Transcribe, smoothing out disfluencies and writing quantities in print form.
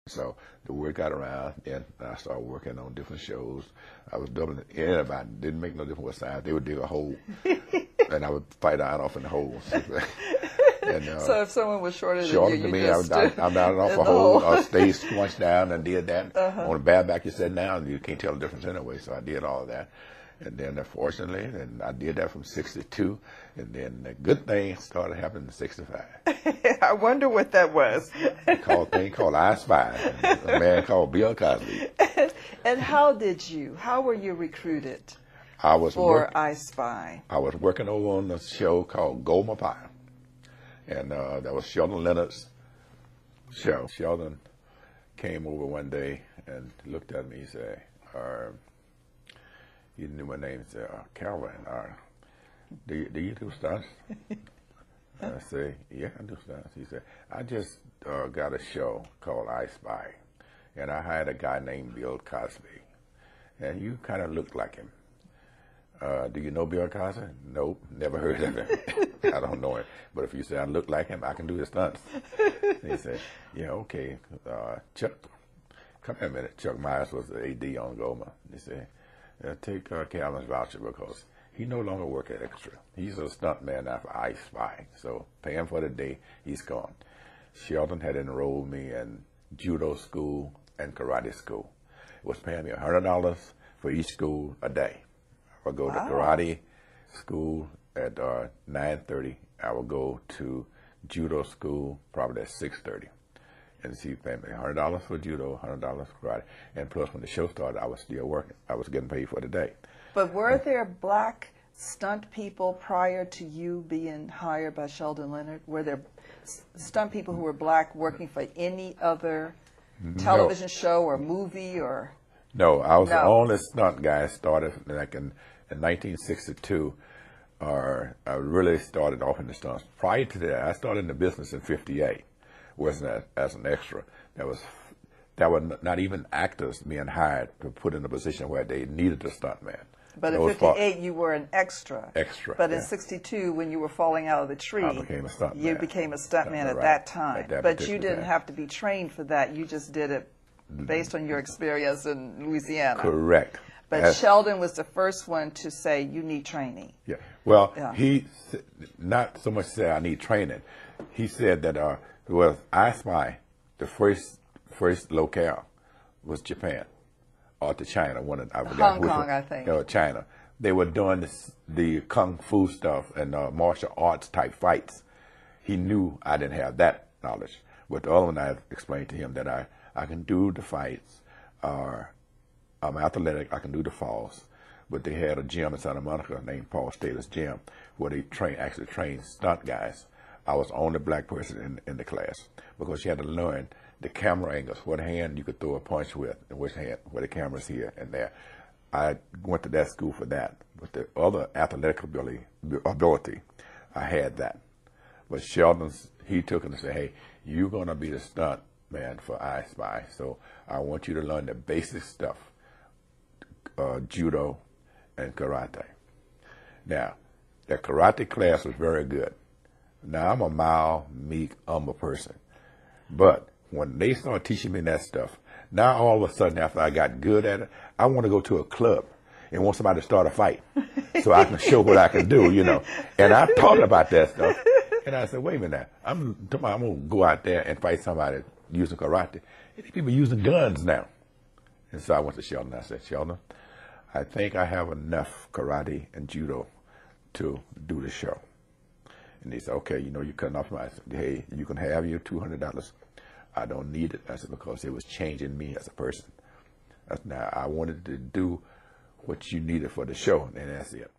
So the word got around, and I started working on different shows. I was doubling anybody. Didn't make no difference what size. They would dig a hole, and I would fight out off in the hole. And, so if someone was shorter than than me, I'm down off a hole, or stay squunched down and did that. On the bad back you sit down, you can't tell the difference anyway, so I did all of that. And then, fortunately, and I did that from 62, and then the good thing started happening in 65. I wonder what that was. A thing called I Spy, a man called Bill Cosby. And how were you recruited for I Spy? I was working over on a show called Goldman Pie, and that was Sheldon Leonard's show. Sheldon came over one day and looked at me and said, he knew my name. He said, Calvin, do you do stunts? I say, yeah, I do stunts. He said, I just got a show called I Spy, and I hired a guy named Bill Cosby, and you kind of look like him. Do you know Bill Cosby? Nope, never heard of him. I don't know him. But if you say I look like him, I can do his stunts. And he said, yeah, okay. Chuck, come here a minute. Chuck Myers was the AD on Goldman. He said, take Calvin's voucher because he no longer works at Extra. He's a stuntman now for I Spy. So pay him for the day, he's gone. Sheldon had enrolled me in judo school and karate school. It was paying me $100 for each school a day. I would go to karate school at 9:30. I would go to judo school probably at 6:30. And she paid me $100 for judo, $100 for karate. And plus, when the show started, I was still working. I was getting paid for the day. But were there black stunt people prior to you being hired by Sheldon Leonard? Were there stunt people who were black working for any other television show or movie or? No, I was the only stunt guy. Started like in 1962. I really started off in the stunts. Prior to that, I started in the business in '58. Wasn't as an extra. That were not even actors being hired to put in a position where they needed a stuntman. But in '58, you were an extra. Extra. But in '62, when you were falling out of the tree, I became a stuntman. You became a stuntman at that time. But you didn't have to be trained for that. You just did it based on your experience in Louisiana. Correct. But Sheldon was the first one to say you need training. Yeah. Well, he not so much said I need training. He said that well, I Spy, the first locale was Japan, or to China. Hong Kong, I think. China. They were doing the kung fu stuff and martial arts type fights. He knew I didn't have that knowledge. But the other one, I explained to him that I can do the fights. I'm athletic. I can do the falls. But they had a gym in Santa Monica named Paul Staley's Gym where they actually trained stunt guys. I was the only black person in the class because you had to learn the camera angles, what hand you could throw a punch with, and which hand, where the camera's here and there. I went to that school for that. But the other athletic ability, I had that. But Sheldon, he took it and said, hey, you're going to be the stunt man for I Spy, so I want you to learn the basic stuff, judo and karate. Now, the karate class was very good. Now, I'm a mild, meek, humble person. But when they started teaching me that stuff, now all of a sudden, after I got good at it, I want to go to a club and want somebody to start a fight so I can show what I can do, you know. And I thought about that stuff. And I said, wait a minute, I'm going to go out there and fight somebody using karate. These people using guns now. And so I went to Sheldon. I said, Sheldon, I think I have enough karate and judo to do the show. And he said, okay, you know, you're cutting off my, I said, hey, you can have your $200. I don't need it. I said, because it was changing me as a person. Now, I wanted to do what you needed for the show, and that's it.